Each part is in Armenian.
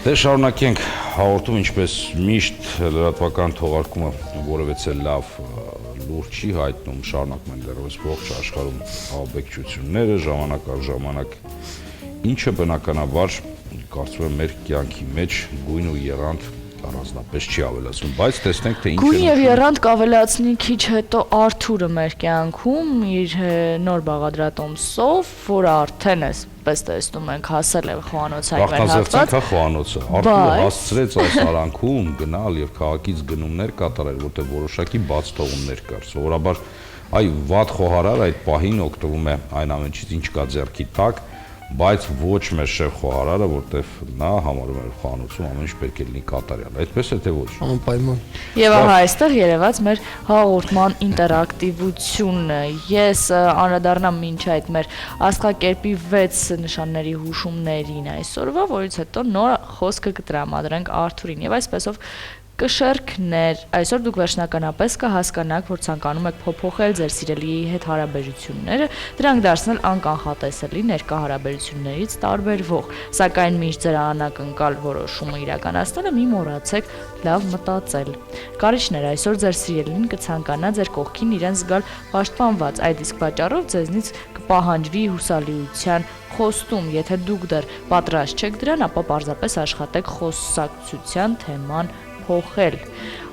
Դե շարունակենք հաղորդում, ինչպես միշտ լրատվական թողարկումը որևէ լավ լուր չի հայտնում, շարունակում են դեռևս ողջ աշխարհում ահաբեկչությունները, ժամանակ առ ժամանակ, ինչը բնականաբար կարծում եմ մեր կյանքի մեջ գույն ու եռանդ առանձնապես չի ավելացնում, բայց տեսնենք թե ինչ է։ Գույն եւ եռանդ կավելացնի քիչ հետո Արթուրը մեր կյանքում իր նոր բաղադրատոմսով, որը արդեն է պես տեսնում ենք հասել է խոհանոցային մեր հատված։ Խոհանոցը Արթուրը հասցրեց այս արանքում գնալ եւ քաղաքից գնումներ կատարել, որտեղ որոշակի բաց թողումներ կար։ Սովորաբար այ վատ խոհարար այդ պահին օգտվում է այն ամենից, ինչ կա ձեռքի տակ, բայց ոչ մեր շեֆ խոհարարը, որտեվ նա համարում է խոհանոցում ամեն ինչ պետք է լինի կատարյալ։ Այդպես է թե ոչ։ Անպայման։ Եվ ահա այստեղ երևաց մեր հաղորդման ինտերակտիվությունը։ Ես անդրադառնամ մինչ այդ մեր աստղակերպի 6 նշանների հուշումներին այսօրվա, որից հետո նոր խոսքը կտրամադրենք Արթուրին եւ այսպեսով կշերքներ, այսօր դուք վերջնականապես կհասկանաք, որ ցանկանում եք փոփոխել ձեր սիրելիի հետ հարաբերությունները, դրանք դարձնել անկանխատեսելի ներկա հարաբերություններից տարբերվող, սակայն միշտ ձեր անակնկալ որոշումը իրականացնելը մի մոռացեք լավ մտածել։ Կարիճներ, այսօր ձեր սիրելին կցանկանա ձեր կողքին իրեն զգալ պաշտպանված, այդ իսկ պատճառով ձեզնից կպահանջվի հուսալիության խոստում, եթե դուք դեռ պատրաստ չեք դրան, ապա պարզապես աշխատեք խոսակցության թեման փոխել։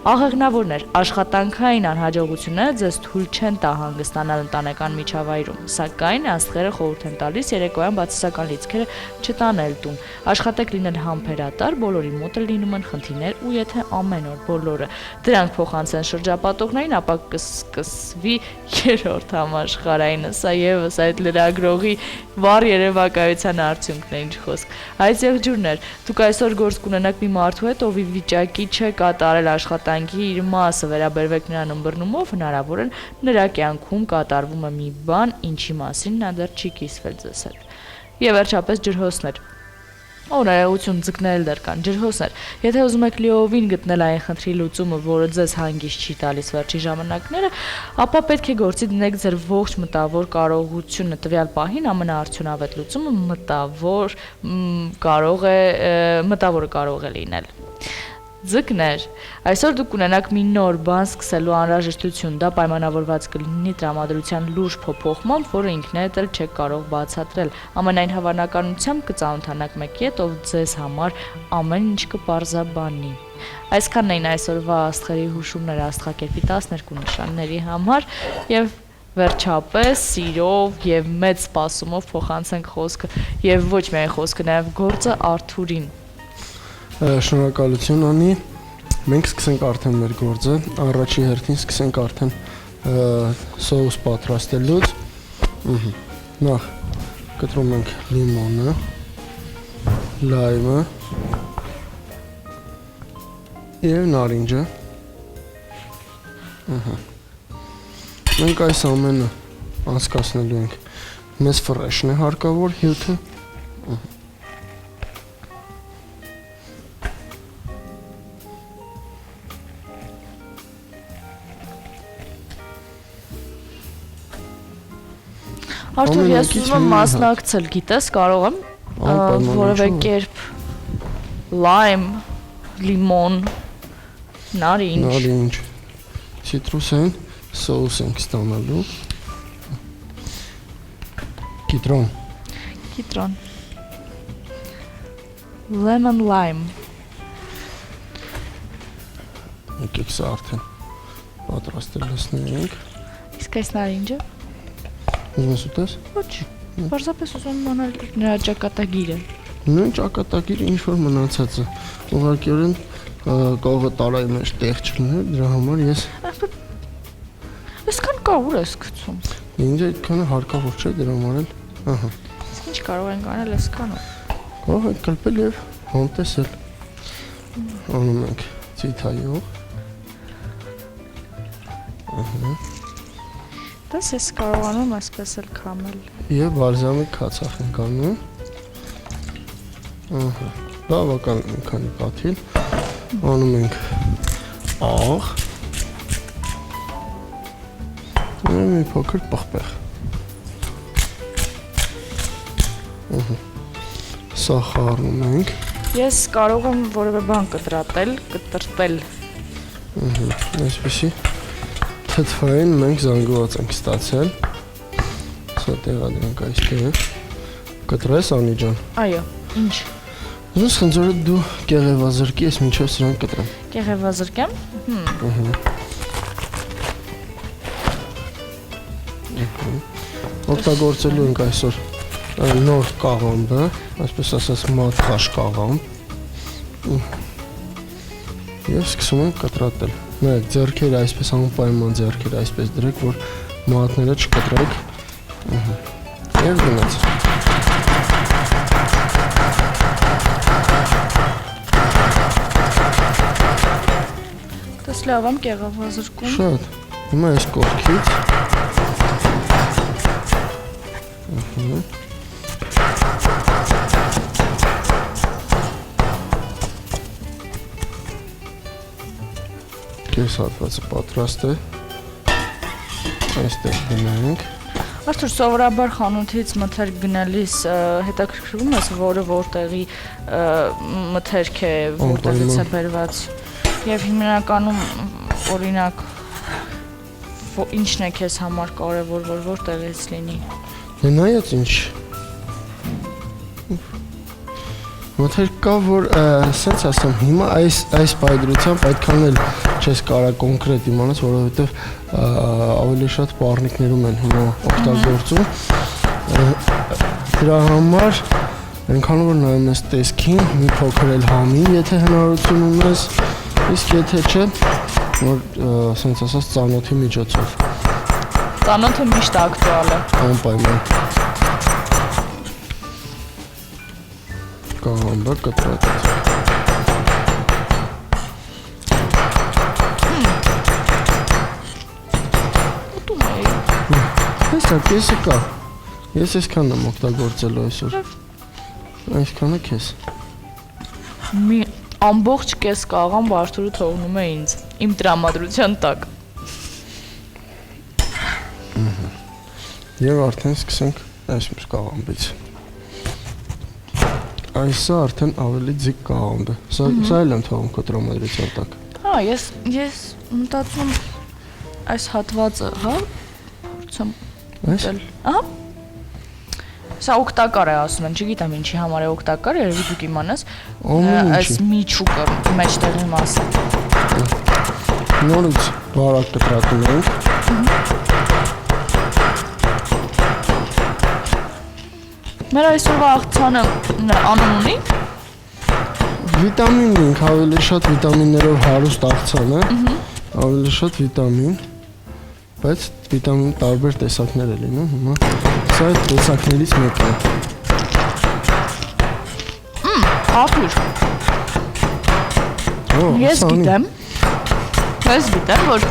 Աղեղնավորներ, աշխատանքային անհաջողությունները ձեզ թույլ չեն տա հանգստանալ ընտանեկան միջավայրում, սակայն աստղերը խորհուրդ են տալիս երեկոյան բացասական լիցքերը չտանել տուն։ Աշխատեք լինել համբերատար, բոլորի մոտ լինում են խնդիրներ ու եթե ամեն օր բոլորը դրանք փոխանցեն շրջապատողներին, ապա կսկսվի երրորդ համաշխարհայինը, սա եւս այդ լրագրողի վառ երևակայության արդյունքն է, ինչ խոսք։ Այս եղջյուրներ, դուք այսօր գործ կունենաք մի մարդու հետ, ով ի վիճակի չէ կատարել աշխատանքի իր մասը, վերաբերվեք նրան ըմբռնումով, հնարավոր է նրա կյանքում կատարվում է մի բան, ինչի մասին նա դեռ չի կիսվել ձեզ հետ։ Եվ վերջապես ջրհոսներ։ Օրայություն ձգնել դեռ կան ջրհոսներ։ Եթե ուզում եք լիովին գտնել այն խնդրի լուծումը, որը ձեզ հանգիստ չի տալիս վերջի ժամանակները, ապա պետք է գործի դնեք ձեր ողջ մտավոր կարողությունը։ Տվյալ պահին ամենաարդյունավետ լուծումը մտավորը կարող է լինել։ Ձկներ, այսօր դուք ունենաք մի նոր բան սկսելու անհրաժեշտություն, դա պայմանավորված կլինի տրամադրության լուրջ փոփոխմամբ, որը ինքներդ էլ չեք կարող բացատրել։ Ամենայն հավանականությամբ կծանոթանաք մեկի հետ, ով ձեզ համար ամեն ինչ կպարզաբանի։ Այսքանն էին այսօրվա աստղերի հուշումները աստղակերպի 12 նշանների համար եւ վերջապես սիրով եւ մեծ սպասումով փոխանցենք խոսքը եւ ոչ միայն խոսքը, նաեւ գործը Արթուրին։ Շնորհակալություն Անի, մենք սկսենք արդեն մեր գործը, առաջի հերթին սկսենք արդեն սոուս պատրաստելուց, նախ կտրում ենք լիմոնը, լայմը և նարինջը, մենք այս ամենը անցկացնելու ենք, մեզ ֆրեշն է հարկավոր հյութը, Արթուր, ես ուզում եմ մասնակցել, գիտես, կարող եմ որևէ կերպ լայմ, լիմոն, նարինջ, ցիտրուսային սոուս ենք ստանալու, կիտրոն, lemon lime, եկեք սա արդեն պատրաստել լսնենք, իսկ այս նարինջը? Ուզում ես ուտես? Ոչ, պարզապես ուզում եմ անել նրա ճակատագիրը։ Նույն ճակատագիրը ինչ-որ մնացած է, ուղղակիորեն կարող է տարայի մեջ տեղ չլիներ, դրա համար ես… Այսքան կա, ուր ես գցում։ Ինձ այդքանը հարկավոր չէ, դրա համար էլ, ահա։ Իսկ ինչ կարող ենք անել այսքանով։ Կարող ենք կլպել և հոնտեսել։ Անում ենք ցիթայով։ Դες ես կարողանում այսպես էլ քամել։ Եվ բալզամիկ քացախ ենք անում։ Բավական մի քանի պատիլ։ Անում ենք աղ։ Մի փոքր պղպեղ։ Սա խառնում ենք։ Ես կարող եմ որևէ բան կտրատել, կտրտել։ Այսպեսի թթվային մենք զանգված ենք ստացել։ Սա տեղադրենք այստեղ։ Կտրես Անի ջան։ Այո, ինչ։ Ուզում ես խնձորը դու կեղևազրկի, ես մինչև սրանք կտրեմ։ Կեղևազրկեմ։ Օգտագործելու ենք այսօր նոր կաղամբը, այսպես ասած մատ քաշ կաղամբ։ Եվ սկսում ենք կտրատել։ Նայեք, ձեռքերը այսպես անպայման ձեռքերը այսպես դրեք, որ մատները չկտրեք։ Եվ գնաց։ Դες լավ եմ կեղևազրկում։ Շատ։ Հիմա այս կողքից։ Կես հատվածը պատրաստ է։ Այստեղ դնենք։ Արթուր, սովորաբար խանութից մթերք գնալիս հետաքրքրվում ես, որը որտեղի մթերք է, որտեղից է բերված։ Եվ հիմնականում օրինակ ինչն է քեզ համար կարևոր, որ որտեղից լինի։ Նայած ինչ։ Մթերք կա, որ սենց ասեմ, հիմա այս պայդրությամբ այդքան էլ չես կարա կոնկրետ իմանաս, որովհետև ավելի շատ պառնիկներում են հիմա օգտագործում։ Դրա համար այնքան որ նայում ես տեսքին, մի փոքր էլ համին, եթե հնարավորություն ունես, իսկ եթե չէ, որ սենց ասած ծանոթի միջոցով։ Ծանոթը միշտ ակտուալ է։ Անպայման։ Կաղամբը կտրատած։ Ուտում էի։ Հեսա, կեսը կա։ Ես այսքանն եմ օգտագործելու այսօր։ Այսքանը քեզ։ Մի ամբողջ կես կաղամբ Արթուրը թողնում է ինձ, իմ տրամադրության տակ։ Եվ արդեն սկսենք այս մեր կաղամբից։ Այսը արդեն ավելի ձիգ կաղամբ է։ Սա էլ եմ թողում քո տրամադրության տակ։ Հա, ես մտածում այս հատվածը, հա, փորձեմ ուտել։ Ահա։ Սա օգտակար է ասում են, չգիտեմ ինչի համար է օգտակար, երևի դուք իմանաս, այս միջուկը մեջտեղի մասը։ Նորից բարակ կտրատում ենք։ Մեր այսօրվա աղցանը անուն ունի։ Վիտամին ունենք, ավելի շատ վիտամիններով հարուստ աղցան է, ավելի շատ վիտամին, բայց վիտամին տարբեր տեսակներ է լինում, հիմա սա այդ տեսակներից մեկն է։ Արթուր, ես գիտեմ, որ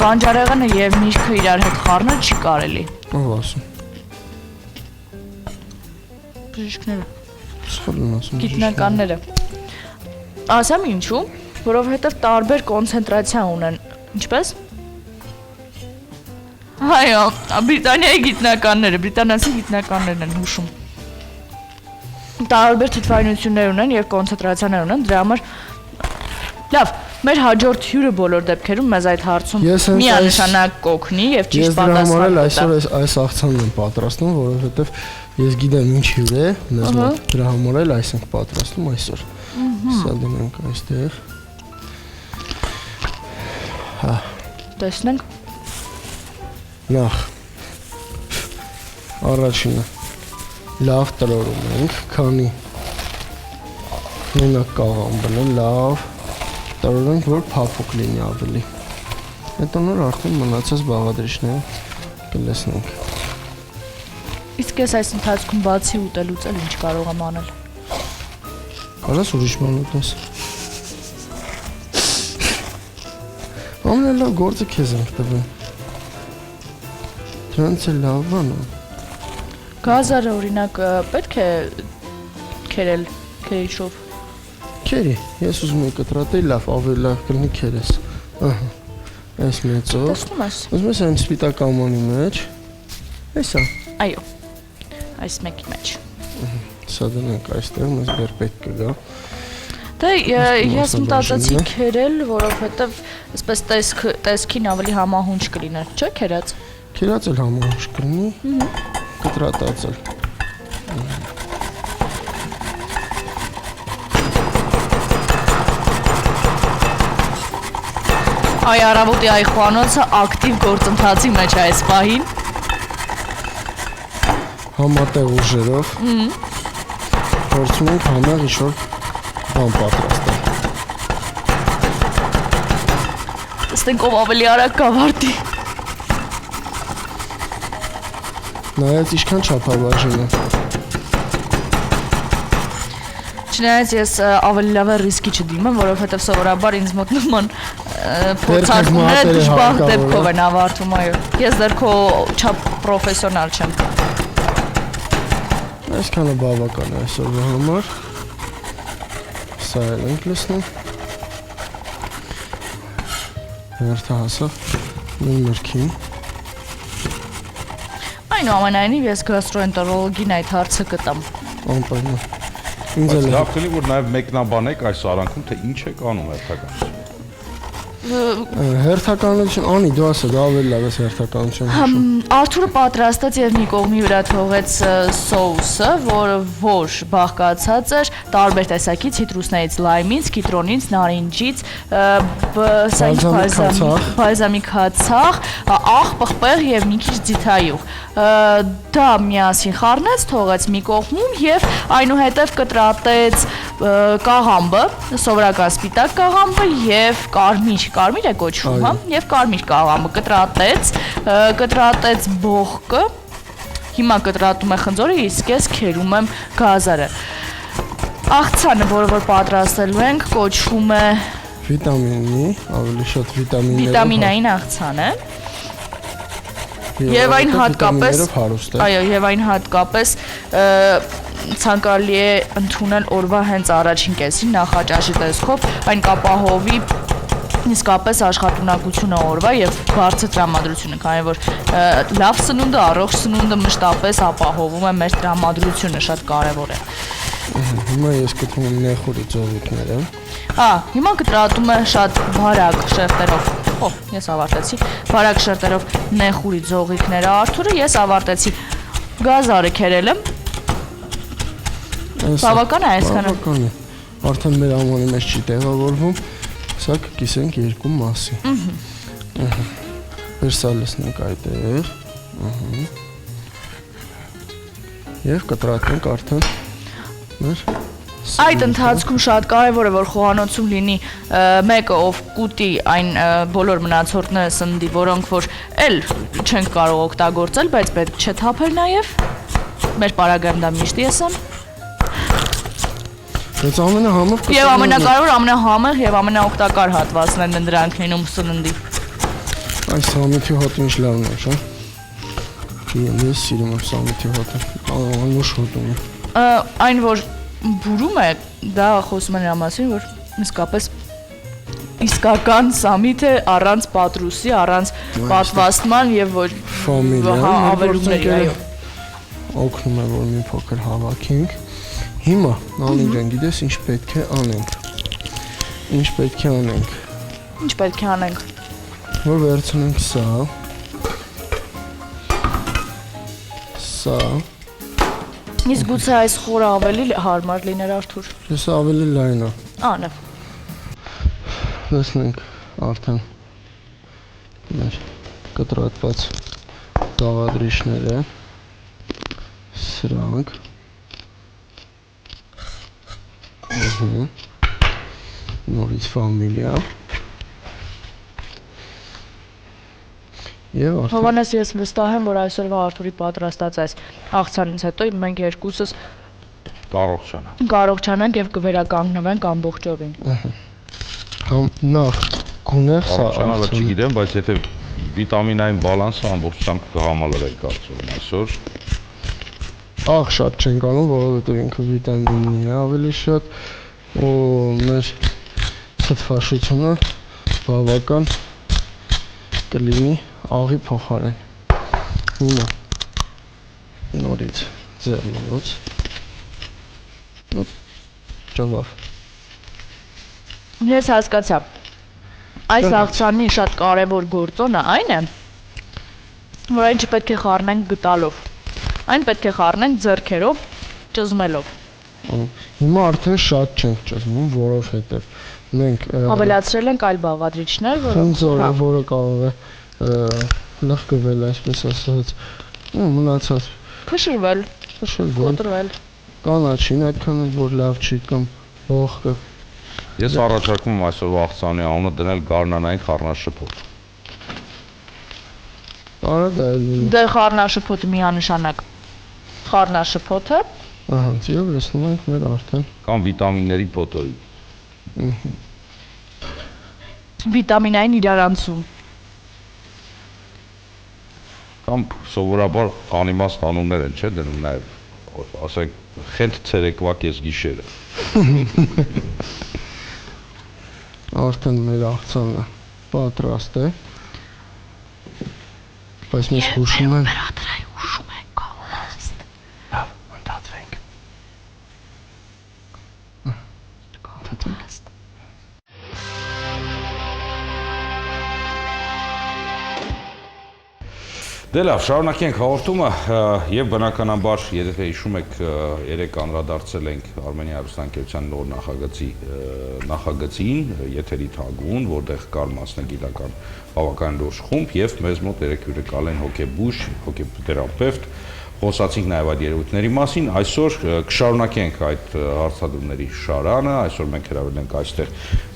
բանջարեղենը և միրգը իրար հետ խառնել չի կարելի։ Ով ասում։ Բժիշկները, Սխալ են ասում։ գիտնականները։ Ասեմ ինչու, որովհետև տարբեր կոնցենտրացիա ունեն, ինչպես։ Այո, Բրիտանիայի գիտնականները, բրիտանացի գիտնականներն են հուշում։ Տարբեր թթվայնություններ ունեն և կոնցենտրացիաներ ունեն, դրա համար լավ, մեր հաջորդ հյուրը բոլոր դեպքերում մեզ այդ հարցում միանշանակ կօգնի և ճիշտ պատասխան կտա։ Ես դրա համար էլ այսօր այս աղցանն եմ պատրաստում, որովհետև ես գիտեմ ինչ հյուր է, մեզ մոտ դրա համար էլ այս ենք պատրաստում այսօր։ Սա դնենք այստեղ։ Տեսնենք։ Նախ առաջինը լավ տրորում ենք, քանի մենակ կաղամբն է լավ տրորենք, որ փափուկ լինի ավելի։ Հետո նոր արդեն մնացած բաղադրիչները կլեսնենք։ Իսկ ես այս ընթացքում բացի ուտելուց էլ ինչ կարող եմ անել։ Կարաս ուրիշ բան ուտես։ Ամենալավ գործը քեզ ենք տվում։ Դրանց է լավ բան է։ Գազարը օրինակ պետք է քերել քերիչով։ Քերի, ես ուզում եմ կտրատեի լավ, ավելի լավ կլինի քերես։ Ահա։ Այս մեծով։ Տեսնում ես։ Ուզում ես այն սպիտակ ամանի մեջ։ Այսա։ Այո։ Այս մեկի մեջ։ Սա դնենք այստեղ, մեզ դեռ պետք կգա։ Դե ես մտածեցի քերել, որովհետև այսպես տեսքին ավելի համահունչ կլիներ, չէ՞ քերած։ Քերած էլ համահունչ կլինի, կտրատած էլ։ Այ առավոտի այ խոհանոցը ակտիվ գործընթացի մեջ է այս պահին։ Համատեղ ուժերով փորձում ենք համեղ ինչ-որ բան պատրաստել։ Տեսնենք ով ավելի արագ կավարտի։ Նայած ինչքան չափաբաժին է։ Չնայած ես ավելի լավ է ռիսկի չդիմեմ, որովհետև սովորաբար ինձ մոտ նման փորձարկումները դժբախտ դեպքով են ավարտվում, այո։ Ես դեռ քո չափ պրոֆեսիոնալ չեմ։ Այսքանը բավական է այսօրվա համար։ Սա էլ ենք լսնում։ Հերթը հասավ մեր մրգին։ Այնուամենայնիվ ես գաստրոենտերոլոգին այդ հարցը կտամ։ Անպայման։ Ինձ էլ Լավ կլինի, որ նաև մեկնաբանեք այս արանքում, թե ինչ եք անում հերթական։ հերթականություն, անի դու ասա, դա ավելի լավ է հերթականություն։ Արթուրը պատրաստեց եւ մի կողմի վրա թողեց սոուսը, որը որ բաղկացած էր տարբեր տեսակի ցիտրուսներից, լայմից, կիտրոնից, նարինջից, բալզամիկ հացախ, աղ, պղպեղ եւ մի քիչ ձիթայուղ։ Դա միասին խառնեց, թողեց մի կողմում եւ այնուհետեւ կտրատեց կաղամբը, սովորական սպիտակ կաղամբը եւ կարմիր է կոչվում, հա, եւ կարմիր կաղամբը կտրատեց բողկը։ Հիմա կտրատում է խնձորը, իսկ ես քերում եմ գազարը։ Աղցանը, որը որ պատրաստելու ենք, կոչվում է վիտամինի, ավելի շատ վիտամիններով։ Վիտամինային աղցան է։ Եվ այն հատկապես, այո, եւ այն հատկապես ցանկալի է ընդունել օրվա հենց առաջին կեսին նախաճաշի տեսքով, այն կապահովի իսկապես աշխատունակությունը օրվա եւ բարձր տրամադրությունը, քանի որ լավ սնունդը, առողջ սնունդը մշտապես ապահովում է մեր տրամադրությունը, շատ կարեւոր է։ Հիմա ես կտրում եմ նեխուրի ձողիկները։ Հիմա կտրատում է շատ բարակ շերտերով։ Ես ավարտեցի։ Բարակ շերտերով նեխուրի ձողիկները Արթուրը, ես ավարտեցի։ Գազարը քերել եմ։ Բավական է այսքանը։ Բավական է։ Արդեն մեր ամոնի մեջ չի տեղավորվում։ Սա կկիսենք երկու մասի։ Վերսա լսնենք այդտեղ։ Եվ կտրատենք արդեն մեր Այդ ընթացքում շատ կարևոր է, որ խոհանոցում լինի մեկը, ով կուտի այն բոլոր մնացորդները սննդի, որոնք որ էլ չենք կարող օգտագործել, բայց պետք չէ թափել նաև։ Մեր պարագայում դա միշտ ես եմ։ Բայց ամենահամեղ Եվ ամենակարևոր, ամենահամեղ եւ ամենաօգտակար հատվածն են դրանք լինում սննդի։ Այս սամիթի հոտը ինչ լավն է, չէ՞։ Ես սիրում եմ սամիթի հոտը, անուշ հոտում է։ Այն որ բուրում է, դա խոսում է նրա մասին, որ իսկապես իսկական սամիթ է առանց պատրուսի, առանց պատվաստման եւ որ ավելումների, այո։ Օգնում է, որ մի փոքր հավաքենք։ Հիմա Ալին ջան, գիտես ինչ պետք է անենք։ Ինչ պետք է անենք։ Ինչ պետք է անենք։ Որ վերցնենք սա։ Սա։ Իսկ գուցե այս խորը ավելի հարմար լիներ Արթուր։ Ես ավելի լայն է։ Լավ։ Լսնենք արդեն մեր կտրատված դաղադրիչները։ Սրանք։ Նորից ֆամիլիա։ Եվ արդեն Հովանես, ես վստահ եմ, որ այսօրվա Արթուրի պատրաստած այս աղցանից հետո մենք երկուսս կարող չանանք եւ կվերականգնվենք ամբողջովին։ Նախ գունեղ սա աղցանը չգիտեմ, բայց եթե վիտամինային բալանսը ամբողջությամբ կհամալրեք կարծում եմ այսօր։ Աղ շատ չենք անում, որովհետև ինքը վիտամինի է ավելի շատ ու մեր թթվաշությունը բավական կլինի աղի փոխարեն։ Հիմա նորից ձեռնոց Ճավավ։ Ես հասկացա։ Այս աղցանի շատ կարևոր գործոնը այն է, որ այն չպետք է խառնենք գտալով։ Այն պետք է խառնենք ձեռքերով, ճզմելով։ Հիմա արդեն շատ չենք ճզմում, որովհետև մենք Ավելացրել ենք այլ բաղադրիչներ, խնձորը, որը կարող է լղկվել, այսպես ասած, մնացած փշրվել, կոտրվել։ Կանաչին այդքան էլ որ լավ չի կամ ողկը։ Ես առաջարկում եմ այսօրվա աղցանի անունը դնել գարնանային խառնաշփոթ։ Արա դա էլ։ Դե խառնաշփոթը միանշանակ խառնաշփոթը։ Ահա, ծիով լսնում ենք մեր արդեն։ Կամ վիտամինների պոտոյի։ Վիտամինային իրարանցում։ Կամ սովորաբար անիմաստ անուններ են, չէ՞, դնում նաև, ասենք, խենթ ցերեկվա կեսգիշերը։ Արդեն մեր աղցանը պատրաստ է։ Բայց մենք հուշում ենք։ Օպերատորայի հուշում ենք կողմաստ։ Լավ, ընդհատվենք։ Կողմաստ։ Դե լավ, շարունակենք հաղորդումը եւ բնականաբար, եթե հիշում եք, երեք անդրադարձել ենք Արմենիա Ռուսանկերության նոր նախագծին, եթերի թագուն, որտեղ կար մասնագիտական բավական լուրջ խումբ եւ մեզ մոտ երեք հյուրընկալ են հոգեբույժ, հոգեթերապևտ, խոսացինք նաև այդ երևույթների մասին, այսօր կշարունակենք այդ հարցադրումների շարանը, այսօր մենք հրավիրել ենք այստեղ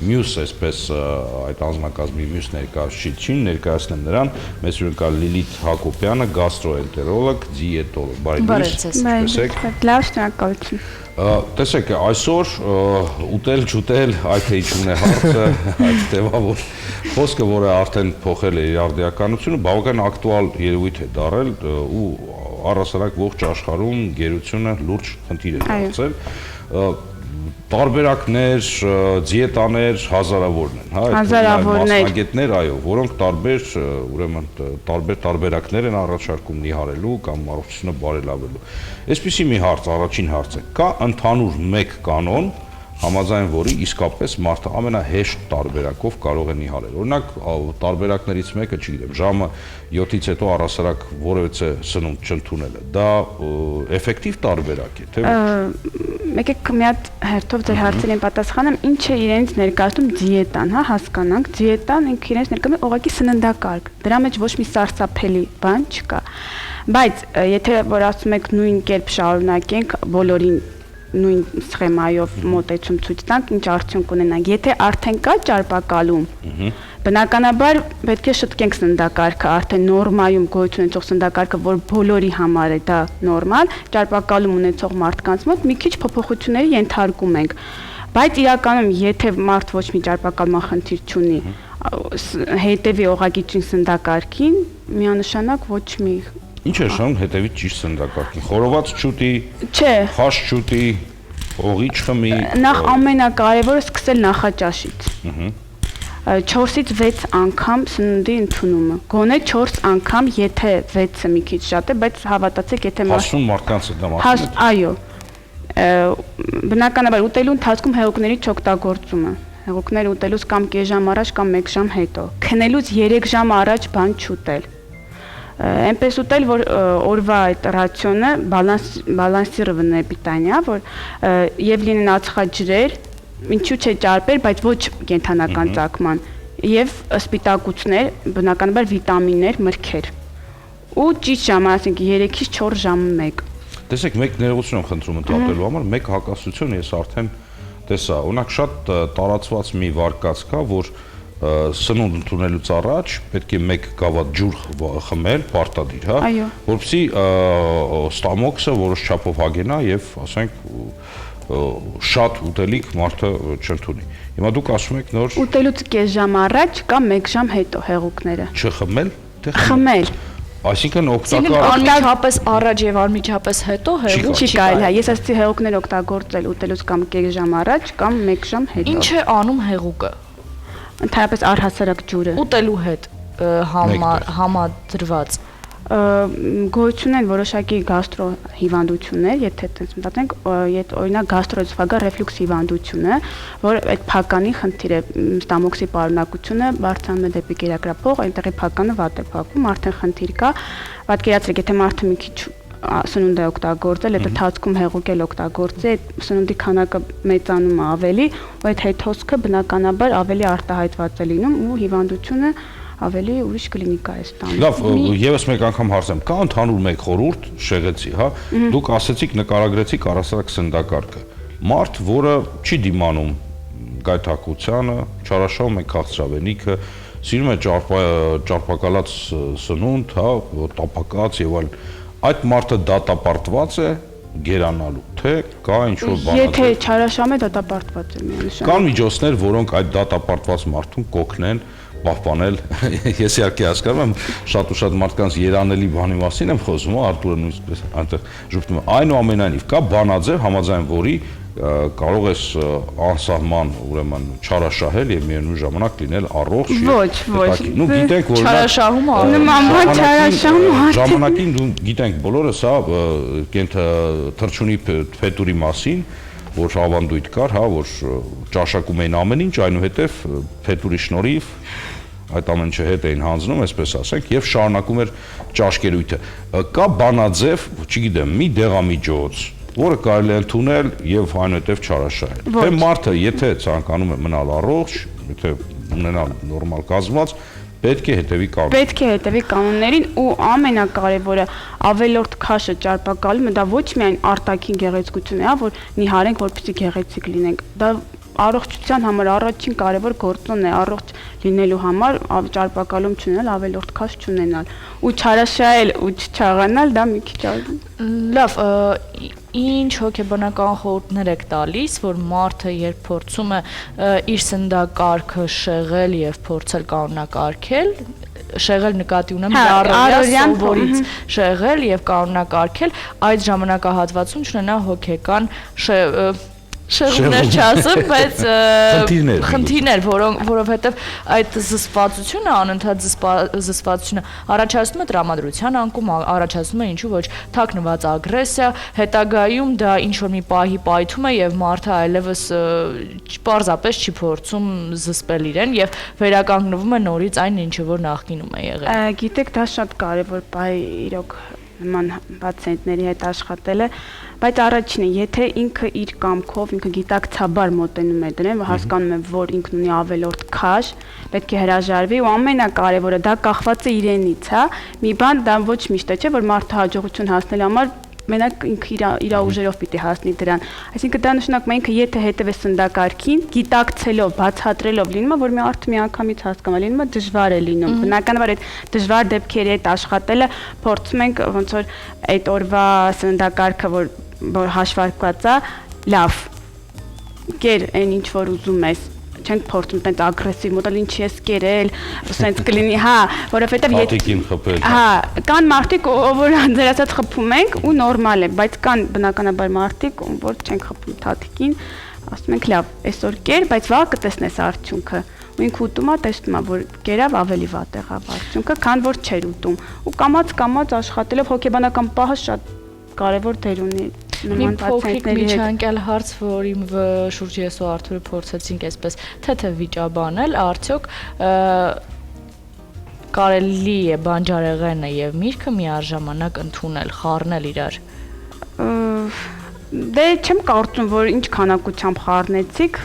մյուս, այսպես այդ անձնակազմի մյուս ներկայացուցիչին, ներկայացնեմ նրան, մեզ հյուրընկալ Լիլիթ Հակոբյանը, գաստրոենտերոլոգ, դիետոլոգ, բարի Տեսեք, լավ շնորհակալություն։ Տեսեք, այսօր ուտել, չուտել, այդ թե իջուն է հարցը, այդ տևավոր խոսքը, որը արդեն փոխել է իր արդիականությունը, բավական ակտուալ երևույթ է դարել ու առասարակ ողջ աշխարհում գերությունը լուրջ խնդիր է դարձել։ Տարբերակներ, դիետաներ հազարավորն են, հա, մասնագետներ, այո, որոնք տարբեր, ուրեմն տարբերակներ են առաջարկում նիհարելու կամ առողջությունը բարելավելու։ Այսպիսի մի հարց, առաջին հարցը, կա ընդհանուր մեկ կանոն, համաձայն որի իսկապես մարդը ամենահեշտ տարբերակով կարող է նիհարել։ Օրինակ, տարբերակներից մեկը, չգիտեմ, ժամը 7-ից հետո առասարակ որևէ սնունդ չընդունելը, դա էֆեկտիվ տարբերակ է, թե Եկեք մի հատ հերթով ձեր հարցերին պատասխանեմ, ինչ է իրենց ներկայացնում դիետան, հա, հասկանանք, դիետան ինքը իրենց ներկայացնում է ուղղակի սննդակարգ։ Դրա մեջ ոչ մի սարսափելի բան չկա։ Բայց եթե որ ասում եք նույն կերպ շարունակենք, բոլորին նույն սխեմայով մոտեցում ցույց տանք, ինչ արդյունք ունենանք։ Եթե արդեն կա ճարպակալում, բնականաբար պետք է շտկենք սննդակարգը, արդեն նորմայում գոյություն ունեցող սննդակարգը, որ բոլորի համար է դա նորմալ, ճարպակալում ունեցող մարդկանց մոտ մի քիչ փոփոխությունների ենթարկում ենք։ Բայց իրականում, եթե մարդ ոչ մի ճարպակալման խնդիր չունի, հետևի ուղղակի ճիշտ սննդակարգին, միանշանակ ոչ մի Ինչ է շանում հետևի ճիշտ սննդակարգին։ Խորոված չուտի, չէ, խաշ չուտի, օղի չխմի։ Նախ ամենակարևորը սկսել նախաճաշից։ 4-ից 6 անգամ սննդի ընդունումը։ Գոնե 4 անգամ, եթե 6-ը մի քիչ շատ է, բայց հավատացեք, եթե հասուն մարդկանց է դա մասնագետ։ Այո։ Բնականաբար ուտելու ընթացքում հեղուկների չօգտագործումը։ Հեղուկները ուտելուց կամ կես ժամ առաջ կամ 1 ժամ հետո։ Քնելուց 3 ժամ առաջ բան չուտել։ Այնպես ուտել, որ օրվա այդ ռացիոնը բալանսիրованное питание, որ եւ լինեն ածխաջրեր, ինչու՞ չէ ճարպեր, բայց ոչ կենթանական ծագման, եւ սպիտակուցներ, բնականաբար վիտամիններ, մրգեր։ Ու ճիշտ ժամը, ասենք 3-ից 4 ժամը 1։ Տեսեք, մեկ ներողություն եմ խնդրում ընդհատելու համար, մեկ հակասություն ես արդեն տեսա։ Օրինակ շատ տարածված մի վարկած կա, որ սնունդ ընդունելուց առաջ պետք է 1 գավաթ ջուր խմել, պարտադիր, հա, որպեսզի ստամոքսը որոշ չափով հագենա եւ, ասենք, շատ ուտելիք մարդը չընդունի։ Հիմա դուք ասում եք նոր ուտելուց կես ժամ առաջ կամ 1 ժամ հետո հեղուկները։ Չխմել, թե խմել։ Այսինքն օգտակար անմիջապես առաջ եւ անմիջապես հետո հեղուկ չի կարելի, հա, ես ասացի հեղուկներ օգտագործել ուտելուց կամ կես ժամ առաջ կամ 1 ժամ հետո։ Ինչ է անում հեղուկը։ Ընդհանրապես առհասարակ ջուրը։ Ուտելու հետ համադրված գոյություն են որոշակի գաստրո հիվանդություններ, եթե այդպես մտածենք, օրինակ գաստրոէսոֆագալ ռեֆլյուքս հիվանդությունը, որ այդ փականի խնդիր է, ստամոքսի պարունակությունը բարձրանում է դեպի կերակրափող, այնտեղի փականը վատ է փակվում, արդեն խնդիր կա։ Պատկերացրեք, եթե մարդը մի քիչ սնունդ է օգտագործել, այդ ընթացքում հեղուկ էլ օգտագործի, այդ սնունդի քանակը մեծանում է ավելի, ու այդ հետհոսքը բնականաբար ավելի արտահայտված է լինում ու հիվանդությունը ավելի ուրիշ կլինիկա է ստանում։ Լավ, եւս մեկ անգամ հարցեմ, կա ընդհանուր մեկ խորհուրդ շեղեցի, հա, դուք ասեցիք նկարագրեցիք առասարակ սննդակարգը։ Մարդ, որը չի դիմանում գայթակղությանը, չարաշահում է քաղցրավենիքը, սիրում է ճարպակալած սնունդ, հա, տապակած եւ այլն, այդ մարդը դատապարտված է գերանալու, թե կա ինչ-որ բան։ Եթե չարաշահում է, դատապարտված է միանշանակ։ Կան միջոցներ, որոնք այդ դատապարտված մարդուն կօգնեն պահպանել, ես իհարկե հասկանում եմ, շատ ու շատ մարդկանց երանելի բանի մասին եմ խոսում, Արտուրը նույնպես այնտեղ ժպտում է։ Այնուամենայնիվ կա բանաձև, համաձայն որի կարող ես անսահման, ուրեմն չարաշահել եւ միևնույն ժամանակ լինել առողջ։ Ոչ, նու գիտենք, որ չարաշահումը նման բան չարաշահում ժամանակին դու գիտենք բոլորս, հա, թռչունի փետուրի մասին, որ ավանդույթ կար, հա, որ ճաշակում էին ամեն ինչ, այնուհետև փետուրի շնորհիվ այդ ամեն ինչը հետ էին հանձնում, այսպես ասենք, եւ շարունակում էր ճաշկերույթը։ Կա բանաձև, չգիտեմ, մի դեղամիջոց, որը կարելի է ընդունել եւ այնուհետև չարաշահել։ Թե մարդը, եթե ցանկանում է մնալ առողջ, եթե ունենալ նորմալ կազմված, պետք է հետևի կանոններին։ Պետք է հետևի կանոններին ու ամենակարևորը ավելորդ քաշը ճարպակալումը դա ոչ միայն արտաքին գեղեցկություն է, որ նիհարենք, որպեսզի գեղեցիկ լինենք։ Դա առողջության համար առաջին կարևոր գործոնն է, առողջ լինելու համար ճարպակալում չունենալ, ավելորդ քաշ չունենալ ու չարաշահել ու չչաղանալ, դա մի քիչ լավ, ինչ հոգեբանական խորհուրդներ եք տալիս, որ մարդը երբ փորձում է իր սննդակարգը շեղել եւ փորձել կանոնակարգել, շեղել նկատի ունեմ առօրյա սովորից շեղել եւ կանոնակարգել, այդ ժամանակահատվածում չունենա հոգեկան շեղումներ չասեմ, բայց խնդիրներ, որովհետև այդ զսպվածությունը, անընդհատ զսպվածությունը առաջացնում է տրամադրության անկում, առաջացնում է ինչու ոչ թաքնված ագրեսիա, հետագայում դա ինչ-որ մի պահի պայթում է եւ մարդը այլևս պարզապես չի փորձում զսպել իրեն եւ վերականգնվում է նորից այն ինչը որ նախկինում է եղել։ Գիտեք, դա շատ կարևոր պահ է իրոք նման պացիենտների հետ աշխատելը, բայց առաջինը, եթե ինքը իր կամքով, ինքը գիտակցաբար մոտենում է դրան, հասկանում է, որ ինքն ունի ավելորդ քաշ, պետք է հրաժարվի ու ամենակարևորը դա կախված է իրենից, հա։ Մի բան դա ոչ միշտ է, չէ, որ մարդը հաջողություն հասնելու համար մենակ ինքը իր ուժերով պիտի հասնի դրան։ Այսինքն դա նշանակում է ինքը եթե հետևե սննդակարգին, գիտակցելով, բացատրելով լինում է, որ մի արդ միանգամից հասկանալ, լինում է դժվար է լինում։ Բնականաբար այդ դժվար դեպքերի հետ աշխատելը փորձում ենք ոնց որ այդ օրվա սննդակարգը, որ հաշվարկված է, լավ, կեր այն ինչ որ ուզում ես, չենք փորձում տենց ագրեսիվ մոտալ ինչի ես կերել, սենց կլինի, հա, որովհետև Հատիկին խփել։ Հա, կան մարդիկ, որ ձեր ասած խփում ենք ու նորմալ է, բայց կան բնականաբար մարդիկ, որ չենք խփում հատիկին, ասում ենք լավ, այսօր կեր, բայց վաղ կտեսնես արդյունքը։ Ու ինքը ուտում է, տեսնում է, որ կերավ ավելի վատ եղավ արդյունքը, քան որ չէր ուտում։ Ու կամած աշխատելով հոգեբանական պահը շատ կարևոր դեր ունի։ Մի փոքրիկ միջանկյալ հարց, որի շուրջ ես ու Արթուրը փորձեցինք այսպես թեթև վիճաբանել, արդյոք կարելի է բանջարեղենը եւ միրգը միաժամանակ ընդունել, խառնել իրար։ Դե չեմ կարծում, որ ինչ քանակությամբ խառնեցիք,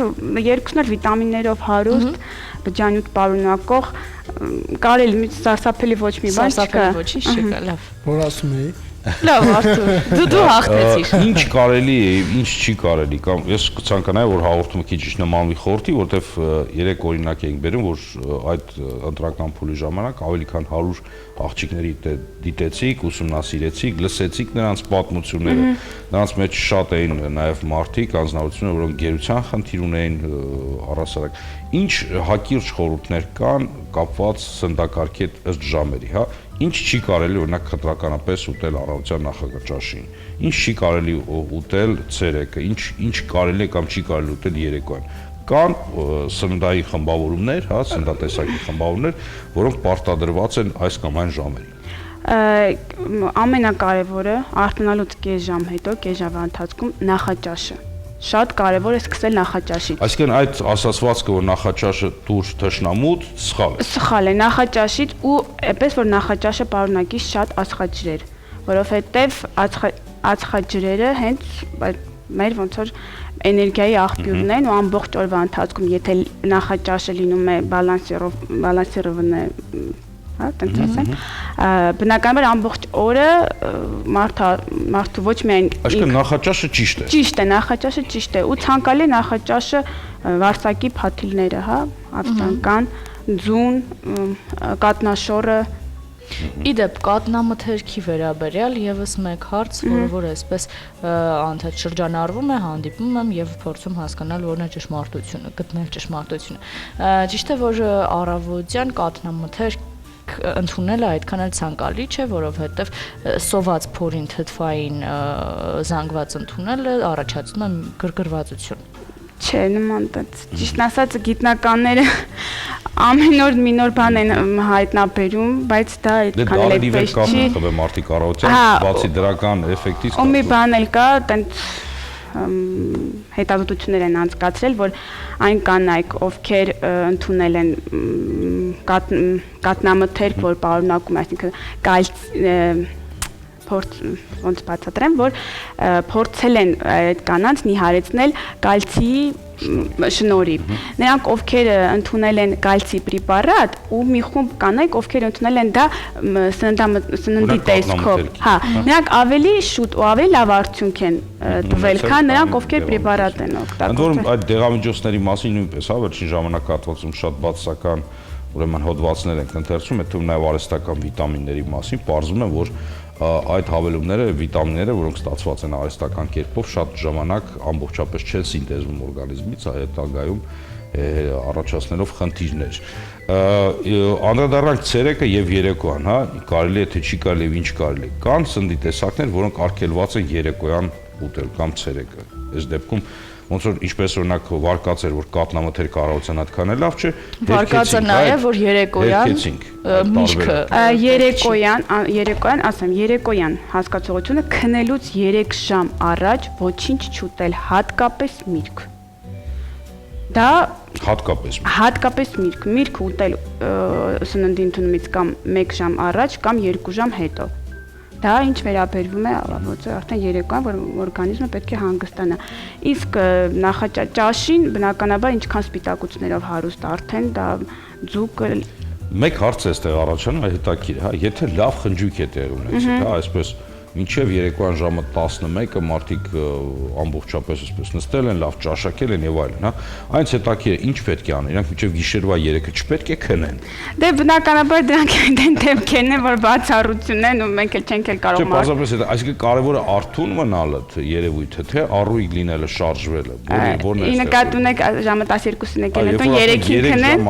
երկուսն էլ վիտամիններով հարուստ, բջջանյութ պարունակող, կարելի սարսափելի ոչ մի բան չկա։ Սարսափելի ոչինչ չկա, լավ։ Որ ասում էի։ Լավ, Արթուր, դու հաղթեցիր։ Ինչ կարելի է, ինչ չի կարելի, կամ ես կցանկանայի, որ հաղորդումը քիչ նմանվի խորհրդի, որովհետև 3 օրինակ էինք բերում, որ այդ ընտրական փուլի ժամանակ ավելի քան 100 աղջիկների դիտեցիք, ուսումնասիրեցիք, լսեցիք նրանց պատմությունները։ Նրանց մեջ շատ էին նաև մարդիկ, անձնավորություններ, որոնք գերության խնդիր ունեին առասարակ։ Ինչ հակիրճ խորհուրդներ կան կապված սննդակարգի հետ ըստ ժամերի, հա։ Ինչ չի կարելի օրինակ խտրականապես ուտել առավոտյան նախագծաշին, ինչ չի կարելի ուտել ցերեկը, ինչ կարելի է կամ չի կարելի ուտել երեկոյան։ Կան սննդային խմբավորումներ, հա, սննդատեսակի խմբավորումներ, որոնք պարտադրված են այս կամ այն ժամերին։ Ամենակարևորը արտոնալուց կես ժամ հետո, կես ժամվա ընթացքում նախաճաշը։ Շատ կարևոր է սկսել նախաճաշից։ Այսինքն այդ ասացվածքը, որ նախաճաշը դուրս թշնամուտ, սխալ է։ Սխալ է նախաճաշից ու այնպես որ նախաճաշը պարունակի շատ ածխաջրեր, որովհետև ածխաջրերը հենց մեր ոնց որ էներգիայի աղբյուրն են ու ամբողջ օրվա ընթացքում եթե նախաճաշը լինում է բալանսիրованное, հա, տենց ասեմ, բնականաբար ամբողջ օրը մարդու ոչ միայն Այսինքն նախաճաշը ճիշտ է։ Ճիշտ է, նախաճաշը ճիշտ է ու ցանկալի նախաճաշը վարսակի փաթիլները, հա, ածտանկան, ձուն, կատնաշորը Իդեպ կատնամթերքի վերաբերյալ եւս մեկ հարց, որը որ այսպես անդադ շրջանառվում է, հանդիպում եմ եւ փորձում հասկանալ որն է ճշմարտությունը, գտնել ճշմարտությունը։ Ճիշտ է, որ առավոտյան կատնամթերք ընդունելը այդքան էլ ցանկալի չէ, որովհետեւ սոված փորին թթվային զանգված ընդունելը առաջացնում է գրգռվածություն։ Չէ, նման տենց։ Ճիշտն ասած գիտնականները ամեն օր մի նոր բան են հայտնաբերում, բայց դա այդքան էլ այդպես չի։ Դե մարդիկ առավոտյան բացի դրական էֆեկտից ու մի բան էլ կա, տենց հետազոտություններ են անցկացրել, որ այն կանայք, ովքեր ընդունել են կատնամթերք, որ պարունակում, այսինքն ոնց բացատրեմ, որ փորձել են այդ կանանց նիհարեցնել կալցիի շնորհիվ։ Նրանք ովքեր ընդունել են կալցի պրեպարատ ու մի խումբ կանայք ովքեր ընդունել են դա սննդի տեսքով, հա, նրանք ավելի շուտ ու ավելի լավ արդյունք են տվել, քան նրանք ովքեր պրեպարատ են օգտագործել։ Ընդ որում այդ դեղամիջոցների մասին նույնպես, հա, վերջին ժամանակահատվածում շատ բացասական ուրեմն հոդվածներ են ընթերցում, այդ թվում նաև արհեստական վիտամինների մասին, պարզվում է, որ այդ հավելումները, վիտամինները, որոնք ստացված են արհեստական կերպով, շատ ժամանակ ամբողջապես չեն սինթեզվում օրգանիզմից, հետագայում առաջացնելով խնդիրներ։ Անդրադառնանք ցերեկը եւ երեկոյան, հա, կարելի է թե չի կարելի եւ ինչ կարելի։ Կան սննդի տեսակներ, որոնք արգելված են երեկոյան ուտել կամ ցերեկը։ Այս դեպքում ոնց որ ինչպես օրինակ վարկած էր որ կատնամթերք առավոտյան այդքան է լավ չէ, վարկած է նաեւ որ երեկոյան միշքը երեկոյան, ասեմ, երեկոյան հասկացողությունը քնելուց 3 ժամ առաջ ոչինչ չուտել, հատկապես միրգ։ Դա հատկապես միրգ ուտել սննդի ընդունումից կամ 1 ժամ առաջ կամ 2 ժամ հետո։ Դա ինչ վերաբերվում է արդեն երեկոյան, որ օրգանիզմը պետք է հանգստանա։ Իսկ նախաճաշին բնականաբար ինչքան սպիտակուցներով հարուստ արդեն դա ձուկը Մեկ հարց է այստեղ առաջանում, հետաքրքիր է, հա, եթե լավ խնջույք է տեղ ունեցել, հա, այսպես մինչև երեկոյան ժամը 11-ը մարդիկ ամբողջապես այսպես նստել են, լավ ճաշակել են եւ այլն, հա։ Այնց հետաքրքիր է, ինչ պետք է անեն, իրանք մինչև գիշերվա 3-ը չպետք է քնեն։ Դե բնականաբար դրանք դեն դեպքերն են, որ բացառություն են ու մենք էլ չենք էլ կարող։ Չէ, բացապես դա, այսինքն կարևորը արթուն մնալը, երևույթը, թե առույգ լինելը, շարժվելը, որն է։ Ի նկատի ունեք ժամը 12-ին եկել հետո 3-ին քնեն։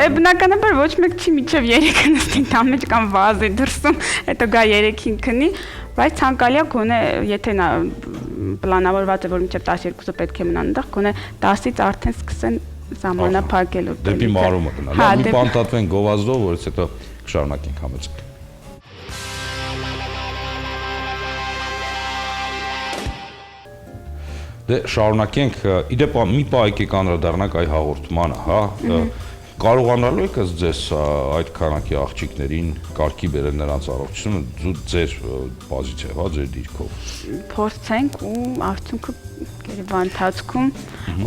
Դե բնականաբար ոչ մեկ չի մինչև 3-ը նստի տան մեջ կամ վազի դրսում, հետո գա 3-ին քնի, բայց ցանկալի է գոնե եթե նա պլանավորված է որ մինչև 12-ը պետք է մնան այնտեղ, գոնե 10-ից արդեն սկսեն ժամանափակել ուտել։ Դեպի մարումը գնալ։ Լավ, մի բան տատվեն գովազդով, որից հետո կշարունակենք համեցեք։ Դե շարունակենք, իդեպ մի պահ եկեք անդրադառնանք այ հաղորդմանը, հա, կարողանալու եք ձեզ այդ քանակի աղջիկներին կարգի բերել նրանց առողջությունը ձեր պոզիցիայով, հա, ձեր դիրքով։ Փորձենք ու արդյունքը երևա ընթացքում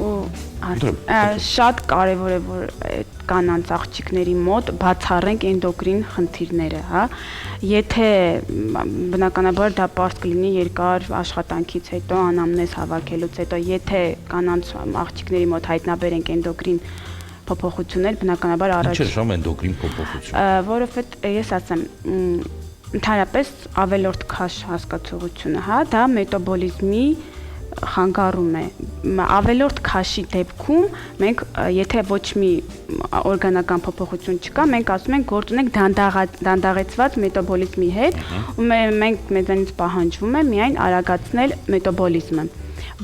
ու շատ կարևոր է որ այդ կանանց աղջիկների մոտ բացառենք էնդոկրին խնդիրները, հա։ Եթե բնականաբար դա պարզ կլինի երկար աշխատանքից հետո, անամնեզ հավաքելուց հետո, եթե կանանց աղջիկների մոտ հայտնաբերենք էնդոկրին փոփոխություններ, բնականաբար առաջ։ Ինչ է շամ էնդոկրին փոփոխություն։ Որովհետեւ ես ասեմ, ընդհանրապես ավելորդ քաշ հասկացողությունը, հա, դա մետաբոլիզմի խանգարում է։ Ավելորդ քաշի դեպքում մենք եթե ոչ մի օրգանական փոփոխություն չկա, մենք ասում ենք գործ ունենք դանդաղեցված մետաբոլիզմի հետ, ու մենք մեզանից պահանջվում է միայն արագացնել մետաբոլիզմը։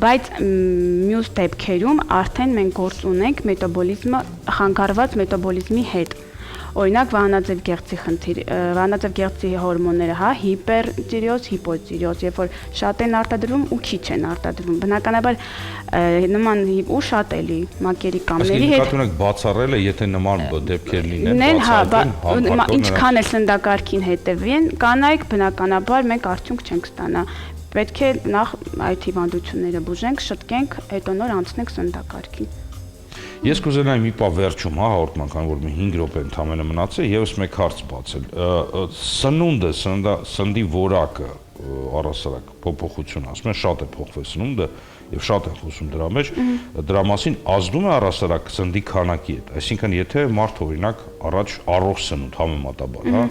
Բայց մյուս դեպքերում արդեն մենք գործ ունենք մետաբոլիզմը խանգարված մետաբոլիզմի հետ։ Օրինակ վահանաձև գեղձի խնդիր, վահանաձև գեղձի հորմոնները, հա, հիպերտիրոզ, հիպոտիրոզ, երբ որ շատ են արտադրվում ու քիչ են արտադրվում։ Բնականաբար նման ու շատ էլի մակերի կամների հետ։ Այսինքն նկատի ունեք բացառել է, եթե նման դեպքեր լինեն, ինչքան է սննդակարգին հետևեն, կանայք բնականաբար մենք արդյունք չենք ստանա։ Պետք է նախ այդ հիվանդությունները բուժենք, շտկենք, հետո նոր անցնենք սննդակարգին։ Ես կուզենայի մի պահ վերջում, հա, հաղորդման, քանի որ մի 5 րոպե ընդամենը մնացել, եւս մեկ հարց բացել։ Սնունդը, սննդի որակը առասարակ փոփոխություն, ասում են, շատ է փոխվել սնունդը եւ շատ են խոսում դրա մեջ, դրա մասին ազդում է առասարակ սննդի քանակի հետ։ Այսինքն, եթե մարդ օրինակ առաջ առողջ սնունդ համեմատաբար, հա,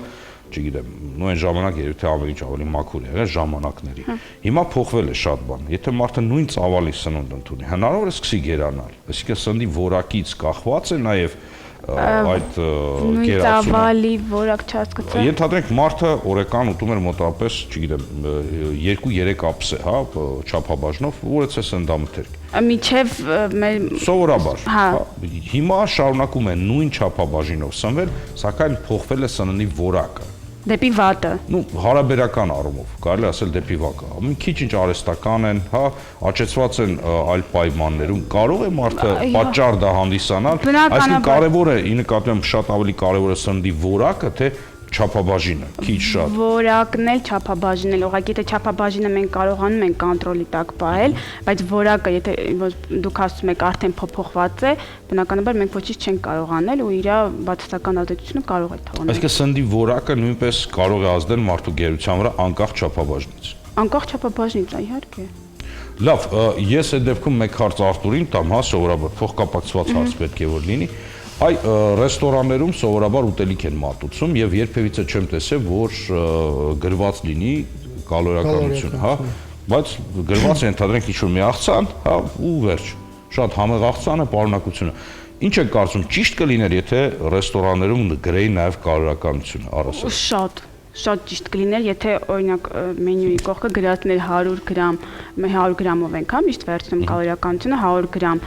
չգիտեմ, նույն ժամանակ երբ թե ավելի ավելի մաքուր եղել ժամանակների։ Հիմա փոխվել է շատ բան։ Եթե մարդը նույն ծավալի սնունդ ընդունի, հնարավոր է սկսի գերանալ։ Այսինքն սննդի որակից կախված է նաև այդ գերացումը։ Ծավալի որակ չհասկացա։ Ենթադրենք մարդը օրական ուտում էր մոտավորապես, չգիտեմ, 2-3 ափսե, հա, չափաբաժնով, որից է սննդամթերք։ Միջև սովորաբար։ Հիմա շարունակում է նույն չափաբաժինով սնվել, սակայն փոխվել է սննդի որակը։ Դեպի վատը։ Ну, հարաբերական առումով, կարելի ասել դեպի վատը։ Մի քիչ ինչ արհեստական են, հա, աճեցված են այլ պայմաններում, կարող է մարդը պատճառ դա հանդիսանալ, այսինքն կարևոր է, ի նկատի ունեմ շատ ավելի կարևոր է սննդի որակը, թե չափաբաժինը, քիչ շատ։ Որակն էլ չափաբաժինն էլ, ուղղակի եթե չափաբաժինը մենք կարողանում ենք կոնտրոլի տակ պահել, բայց որակը, եթե դուք ասում եք արդեն փոփոխված է, բնականաբար մենք ոչինչ չենք կարող անել ու իր բացասական ազդեցությունը կարող է թողնել։ Այսինքն սննդի որակը նույնպես կարող է ազդել մարդու գերության վրա անկախ չափաբաժնից։ Անկախ չափաբաժնից, իհարկե։ Լավ, ես այդ դեպքում մեկ հարց Արտուրին տամ, հա, սովորաբար փոխկապակցված հարց պետք է որ լինի։ Այ ռեստորաններում սովորաբար ուտելիք են մատուցում եւ երբևիցե չեմ տեսել, որ գրված լինի կալորիականությունը, հա, բայց գրված է ընդհանրենք ինչ-որ մի աղցան, հա, ու վերջ։ Շատ համեղ աղցան է, պարունակությունը։ Ինչ եք կարծում, ճիշտ կլիներ, եթե ռեստորաններում գրեի նաեւ կալորիականությունը առասարակ։ Շատ ճիշտ կլիներ, եթե օրինակ մենյուի կողքը գրածներ 100 գրամ, 100 գրամով ենք, հա, միշտ վերցնում կալորիականությունը 100 գրամ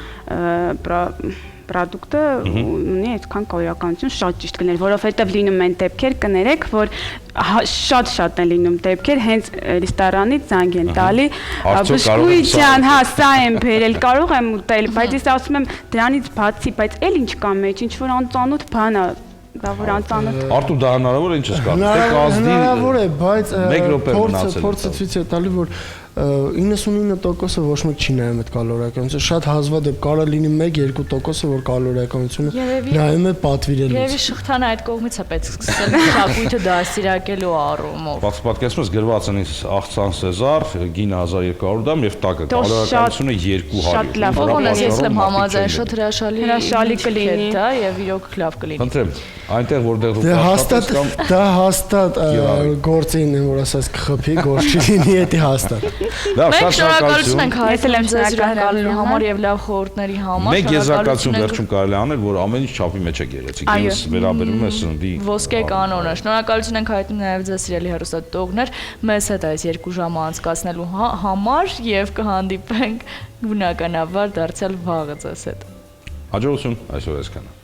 պրոդուկտը ունի այդքան կալորիականություն, շատ ճիշտ կլիներ, որովհետև լինում են դեպքեր, կներեք, որ շատ են լինում դեպքեր, հենց ռեստորանից զանգ են տալի, բշկուի ջան, հա, սա եմ բերել, կարող եմ ուտել, բայց ես ասում եմ դրանից բացի, բայց էլ ինչ կա մեջ, ինչ որ անծանոթ բան է, որ անծանոթ։ Արտուր, դա հնարավոր է, ինչ ես կարծում։ Հնարավոր է, բայց մեկ րոպե մնացել է։ Փորձը ցույց է տալի, որ 99%-ը ոչ մեկ չի նայում այդ կալորիականությունը, շատ հազվադեպ կարող լինի 1-2%-ը, որ կալորիականությունը նայում է պատվիրելուց։ Երևի շղթան այդ կողմից է պետք սկսել մշակույթը դաստիարակելու առումով։ Պատկերացնում ես գրված են աղցան Սեզար, գինը 1200 դամ եւ տակը կալորիականությունը 200։ Շատ լավ, ոնց ես եմ համաձայն, շատ հրաշալի կլինի դա եւ իրոք լավ կլինի։ Խնդրեմ, այնտեղ որտեղ դու աշխատես կամ դա հաստատ գործին եմ, որ ասած կխփի, գործ չլինի, դա հաստատ։ Լավ, շատ շնորհակալություն ենք հայտնել ձեզ հյուրընկալելու համար եւ լավ խորհուրդների համար։ Մեկ եզրակացություն վերջում կարելի անել, որ ամեն ինչ չափի մեջ է գեղեցիկ, ես վերաբերում եմ սննդի ոսկե կանոնը։ Շնորհակալություն ենք հայտնում նաեւ ձեզ սիրելի հեռուստադիտողներ, մեզ հետ այս 2 ժամը անցկացնելու համար եւ կհանդիպենք բնականաբար դարձյալ վաղը ձեզ հետ։ Հաջողություն այսօր այսքանը։